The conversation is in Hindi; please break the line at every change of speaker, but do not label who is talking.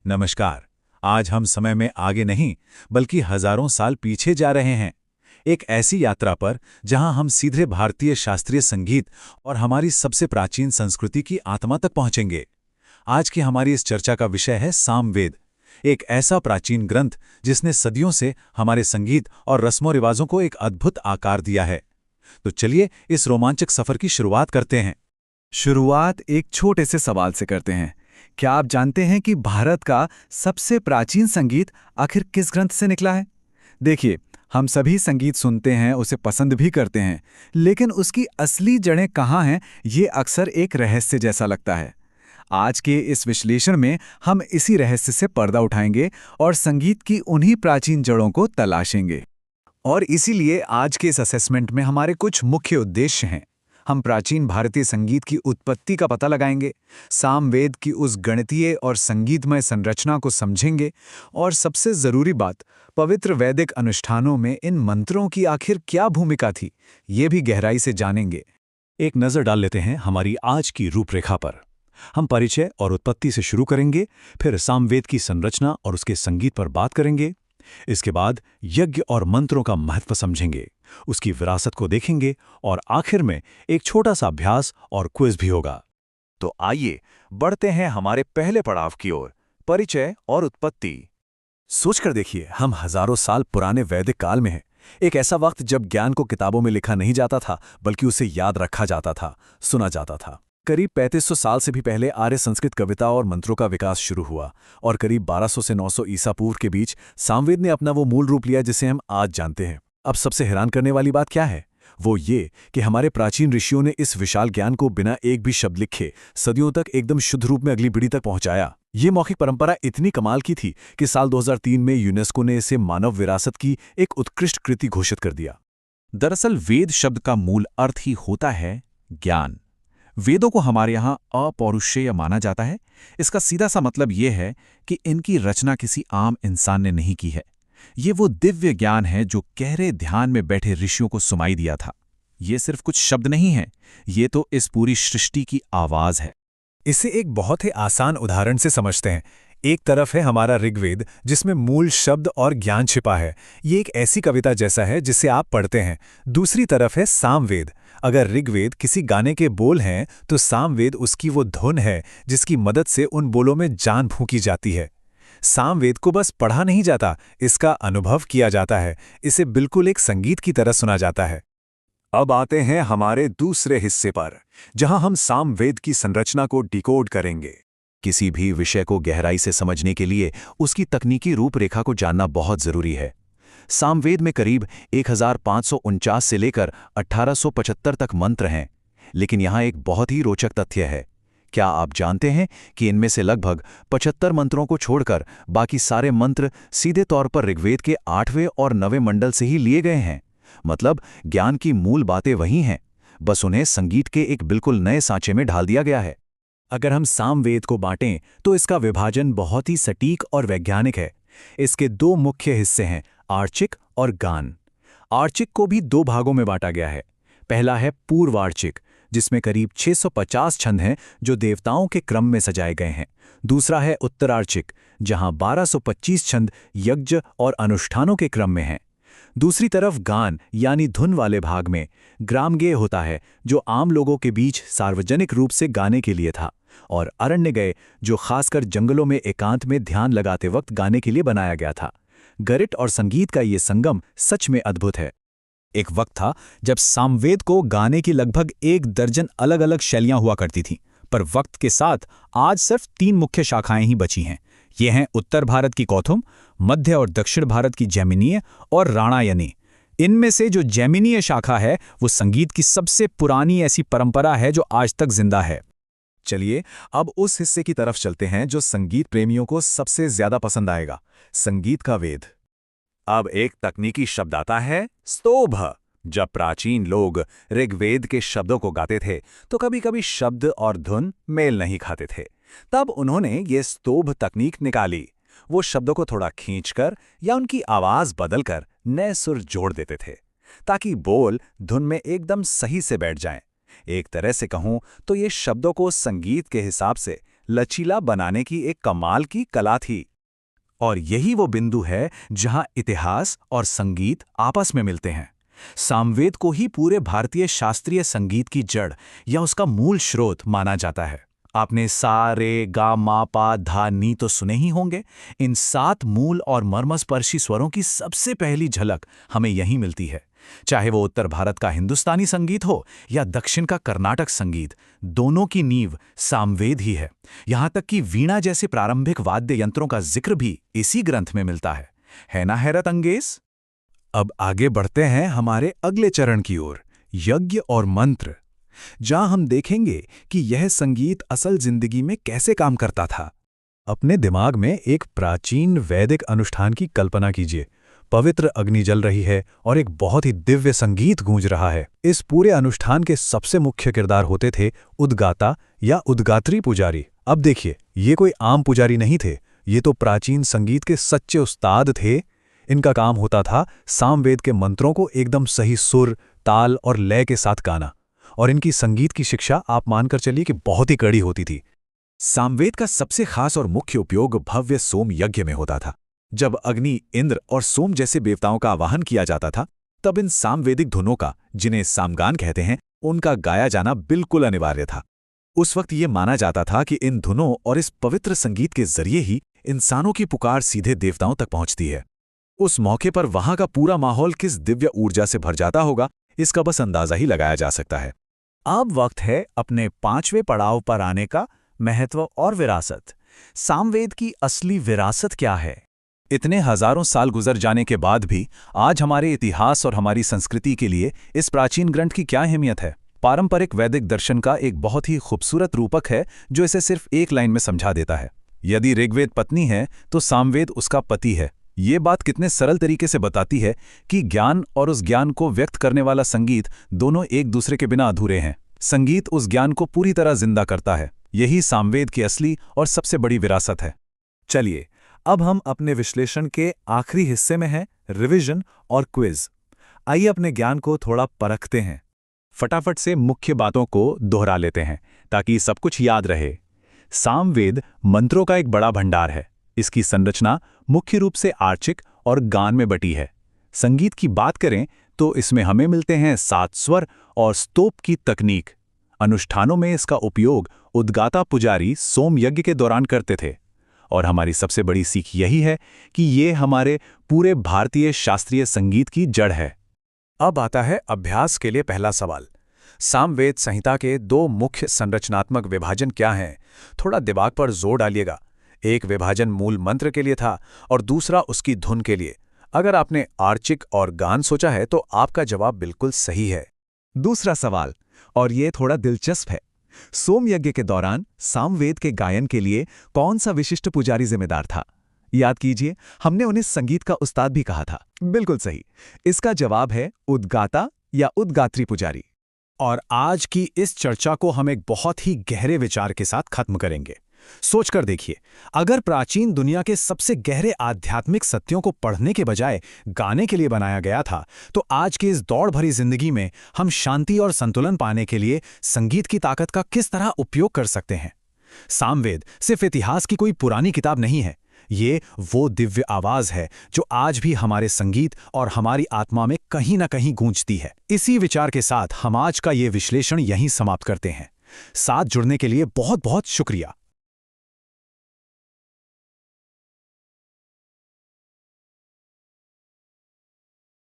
नमस्कार। आज हम समय में आगे नहीं बल्कि हजारों साल पीछे जा रहे हैं। एक ऐसी यात्रा पर जहां हम सीधे भारतीय शास्त्रीय संगीत और हमारी सबसे प्राचीन संस्कृति की आत्मा तक पहुंचेंगे। आज की हमारी इस चर्चा का विषय है सामवेद, एक ऐसा प्राचीन ग्रंथ जिसने सदियों से हमारे संगीत और रस्मों रिवाजों को एक अद्भुत आकार दिया है। तो चलिए इस रोमांचक सफर की शुरुआत करते हैं।
शुरुआत एक छोटे से सवाल से करते हैं। क्या आप जानते हैं कि भारत का सबसे प्राचीन संगीत आखिर किस ग्रंथ से निकला है? देखिए, हम सभी संगीत सुनते हैं, उसे पसंद भी करते हैं, लेकिन उसकी असली जड़ें कहाँ हैं, ये अक्सर एक रहस्य जैसा लगता है। आज के इस विश्लेषण में हम इसी रहस्य से पर्दा उठाएंगे और संगीत की उन्हीं प्राचीन जड़ों को तलाशेंगे। और इसीलिए आज के इस असेसमेंट में हमारे कुछ मुख्य उद्देश्य हैं। हम प्राचीन भारतीय संगीत की उत्पत्ति का पता लगाएंगे, सामवेद की उस गणितीय और संगीतमय संरचना को समझेंगे और सबसे जरूरी बात, पवित्र वैदिक अनुष्ठानों में इन मंत्रों की आखिर क्या भूमिका थी, ये भी गहराई से जानेंगे।
एक नज़र डाल लेते हैं हमारी आज की रूपरेखा पर। हम परिचय और उत्पत्ति से शुरू करेंगे, फिर सामवेद की संरचना और उसके संगीत पर बात करेंगे। इसके बाद यज्ञ और मंत्रों का महत्व समझेंगे, उसकी विरासत को देखेंगे और आखिर में एक छोटा सा अभ्यास और क्विज भी होगा।
तो आइए बढ़ते हैं हमारे पहले पड़ाव की ओर, परिचय और उत्पत्ति।
सोचकर देखिए, हम हजारों साल पुराने वैदिक काल में हैं। एक ऐसा वक्त जब ज्ञान को किताबों में लिखा नहीं जाता था, बल्कि उसे याद रखा जाता था, सुना जाता था। करीब 3500 साल से भी पहले आर्य संस्कृत कविता और मंत्रों का विकास शुरू हुआ और करीब 1200 से 900 ईसा पूर्व के बीच सामवेद ने अपना वो मूल रूप लिया जिसे हम आज जानते हैं। अब सबसे हैरान करने वाली बात क्या है? वो ये कि हमारे प्राचीन ऋषियों ने इस विशाल ज्ञान को बिना एक भी शब्द लिखे सदियों तक एकदम शुद्ध रूप में अगली पीढ़ी तक पहुंचाया। ये मौखिक परंपरा इतनी कमाल की थी कि साल 2003 में यूनेस्को ने इसे मानव विरासत की एक उत्कृष्ट कृति घोषित कर दिया।
दरअसल वेद शब्द का मूल अर्थ ही होता है ज्ञान। वेदों को हमारे यहाँ अपौरुषेय माना जाता है। इसका सीधा सा मतलब ये है कि इनकी रचना किसी आम इंसान ने नहीं की है। ये वो दिव्य ज्ञान है जो गहरे ध्यान में बैठे ऋषियों को सुनाई दिया था। ये सिर्फ कुछ शब्द नहीं है, ये तो इस पूरी सृष्टि की आवाज है।
इसे एक बहुत ही आसान उदाहरण से समझते हैं। एक तरफ है हमारा ऋग्वेद, जिसमें मूल शब्द और ज्ञान छिपा है। ये एक ऐसी कविता जैसा है जिसे आप पढ़ते हैं। दूसरी तरफ है सामवेद। अगर ऋग्वेद किसी गाने के बोल हैं तो सामवेद उसकी वो धुन है जिसकी मदद से उन बोलों में जान फूंकी जाती है। सामवेद को बस पढ़ा नहीं जाता, इसका अनुभव किया जाता है। इसे बिल्कुल एक संगीत की तरह सुना जाता है।
अब आते हैं हमारे दूसरे हिस्से पर, जहां हम सामवेद की संरचना को डिकोड करेंगे। किसी भी विषय को गहराई से समझने के लिए उसकी तकनीकी रूपरेखा को जानना बहुत जरूरी है। सामवेद में करीब 1549 से लेकर 1875 तक मंत्र हैं, लेकिन यहाँ एक बहुत ही रोचक तथ्य है। क्या आप जानते हैं कि इनमें से लगभग 75 मंत्रों को छोड़कर बाकी सारे मंत्र सीधे तौर पर ऋग्वेद के 8वें और 9वें मंडल से ही लिए गए हैं? मतलब ज्ञान की मूल बातें वही हैं, बस उन्हें संगीत के एक बिल्कुल नए सांचे में ढाल दिया गया है।
अगर हम सामवेद को बांटें तो इसका विभाजन बहुत ही सटीक और वैज्ञानिक है। इसके दो मुख्य हिस्से हैं, आर्चिक और गान। आर्चिक को भी दो भागों में बांटा गया है। पहला है पूर्वार्चिक, जिसमें करीब 650 छंद हैं जो देवताओं के क्रम में सजाए गए हैं। दूसरा है उत्तरार्चिक, जहां 1225 छंद यज्ञ और अनुष्ठानों के क्रम में हैं। दूसरी तरफ गान यानी धुन वाले भाग में ग्रामगेय होता है, जो आम लोगों के बीच सार्वजनिक रूप से गाने के लिए था, और अरण्यगेय, जो खासकर जंगलों में एकांत में ध्यान लगाते वक्त गाने के लिए बनाया गया था। गणित और संगीत का ये संगम सच में अद्भुत है। एक वक्त था जब सामवेद को गाने की लगभग 1 दर्जन अलग अलग शैलियां हुआ करती थीं, पर वक्त के साथ आज सिर्फ 3 मुख्य शाखाएं ही बची हैं। ये हैं उत्तर भारत की कौथुम, मध्य और दक्षिण भारत की जैमिनीय और राणायनी। इनमें से जो जैमिनीय शाखा है वो संगीत की सबसे पुरानी ऐसी परंपरा है जो आज तक जिंदा है।
चलिए अब उस हिस्से की तरफ चलते हैं जो संगीत प्रेमियों को सबसे ज्यादा पसंद आएगा, संगीत का वेद। अब एक तकनीकी शब्द आता है, स्तोभ। जब प्राचीन लोग ऋग्वेद के शब्दों को गाते थे तो कभी कभी शब्द और धुन मेल नहीं खाते थे। तब उन्होंने ये स्तोभ तकनीक निकाली। वो शब्दों को थोड़ा खींचकर या उनकी आवाज बदलकर नए सुर जोड़ देते थे, ताकि बोल धुन में एकदम सही से बैठ जाएं। एक तरह से कहूं तो ये शब्दों को संगीत के हिसाब से लचीला बनाने की एक कमाल की कला थी।
और यही वो बिंदु है जहां इतिहास और संगीत आपस में मिलते हैं। सामवेद को ही पूरे भारतीय शास्त्रीय संगीत की जड़ या उसका मूल स्रोत माना जाता है। आपने सा, रे, गा, मा, पा, धा, नी तो सुने ही होंगे। इन 7 मूल और मर्मस्पर्शी स्वरों की सबसे पहली झलक हमें यहीं मिलती है। चाहे वो उत्तर भारत का हिंदुस्तानी संगीत हो या दक्षिण का कर्नाटक संगीत, दोनों की नींव सामवेद ही है। यहां तक कि वीणा जैसे प्रारंभिक वाद्य यंत्रों का जिक्र भी इसी ग्रंथ में मिलता है ना हैरत अंगेज?
अब आगे बढ़ते हैं हमारे अगले चरण की ओर, यज्ञ और मंत्र, जहां हम देखेंगे कि यह संगीत असल जिंदगी में कैसे काम करता था। अपने दिमाग में एक प्राचीन वैदिक अनुष्ठान की कल्पना कीजिए। पवित्र अग्नि जल रही है और एक बहुत ही दिव्य संगीत गूंज रहा है। इस पूरे अनुष्ठान के सबसे मुख्य किरदार होते थे उद्गाता या उद्गात्री पुजारी। अब देखिए, ये कोई आम पुजारी नहीं थे, ये तो प्राचीन संगीत के सच्चे उस्ताद थे। इनका काम होता था सामवेद के मंत्रों को एकदम सही सुर, ताल और लय के साथ गाना। और इनकी संगीत की शिक्षा आप मानकर चलिए कि बहुत ही कड़ी होती थी।
सामवेद का सबसे खास और मुख्य उपयोग भव्य सोम यज्ञ में होता था। जब अग्नि, इंद्र और सोम जैसे देवताओं का आवाहन किया जाता था, तब इन सामवेदिक धुनों का, जिन्हें सामगान कहते हैं, उनका गाया जाना बिल्कुल अनिवार्य था। उस वक्त ये माना जाता था कि इन धुनों और इस पवित्र संगीत के जरिए ही इंसानों की पुकार सीधे देवताओं तक पहुंचती है। उस मौके पर वहां का पूरा माहौल किस दिव्य ऊर्जा से भर जाता होगा, इसका बस अंदाजा ही लगाया जा सकता है।
अब वक्त है अपने 5वें पड़ाव पर आने का, महत्व और विरासत। सामवेद की असली विरासत क्या है?
इतने हजारों साल गुजर जाने के बाद भी आज हमारे इतिहास और हमारी संस्कृति के लिए इस प्राचीन ग्रंथ की क्या अहमियत है? पारंपरिक वैदिक दर्शन का एक बहुत ही खूबसूरत रूपक है जो इसे सिर्फ एक लाइन में समझा देता है। यदि ऋग्वेद पत्नी है तो सामवेद उसका पति है। ये बात कितने सरल तरीके से बताती है कि ज्ञान और उस ज्ञान को व्यक्त करने वाला संगीत दोनों एक दूसरे के बिना अधूरे हैं। संगीत उस ज्ञान को पूरी तरह जिंदा करता है। यही सामवेद की असली और सबसे बड़ी विरासत है।
चलिए, अब हम अपने विश्लेषण के आखिरी हिस्से में हैं, रिवीजन और क्विज। आइए अपने ज्ञान को थोड़ा परखते हैं।
फटाफट से मुख्य बातों को दोहरा लेते हैं ताकि सब कुछ याद रहे। सामवेद मंत्रों का एक बड़ा भंडार है। इसकी संरचना मुख्य रूप से आर्चिक और गान में बटी है। संगीत की बात करें तो इसमें हमें मिलते हैं 7 स्वर और स्तोप की तकनीक। अनुष्ठानों में इसका उपयोग उद्गाता पुजारी सोम यज्ञ के दौरान करते थे। और हमारी सबसे बड़ी सीख यही है कि ये हमारे पूरे भारतीय शास्त्रीय संगीत की जड़ है।
अब आता है अभ्यास के लिए पहला सवाल। सामवेद संहिता के 2 मुख्य संरचनात्मक विभाजन क्या हैं? थोड़ा दिमाग पर जोर डालिएगा। एक विभाजन मूल मंत्र के लिए था और दूसरा उसकी धुन के लिए। अगर आपने आर्चिक और गान सोचा है तो आपका जवाब बिल्कुल सही है।
दूसरा सवाल, और ये थोड़ा दिलचस्प है। सोम यज्ञ के दौरान सामवेद के गायन के लिए कौन सा विशिष्ट पुजारी जिम्मेदार था? याद कीजिए, हमने उन्हें संगीत का उस्ताद भी कहा था। बिल्कुल सही। इसका जवाब है उद्गाता या उद्गात्री पुजारी।
और आज की इस चर्चा को हम एक बहुत ही गहरे विचार के साथ खत्म करेंगे। सोचकर देखिए, अगर प्राचीन दुनिया के सबसे गहरे आध्यात्मिक सत्यों को पढ़ने के बजाय गाने के लिए बनाया गया था, तो आज की इस दौड़ भरी जिंदगी में हम शांति और संतुलन पाने के लिए संगीत की ताकत का किस तरह उपयोग कर सकते हैं। सामवेद सिर्फ इतिहास की कोई पुरानी किताब नहीं है। ये वो दिव्य आवाज है जो आज भी हमारे संगीत और हमारी आत्मा में कहीं ना कहीं गूंजती है। इसी विचार के साथ हम आज का ये विश्लेषण यहीं समाप्त करते हैं। साथ जुड़ने के लिए बहुत बहुत शुक्रिया।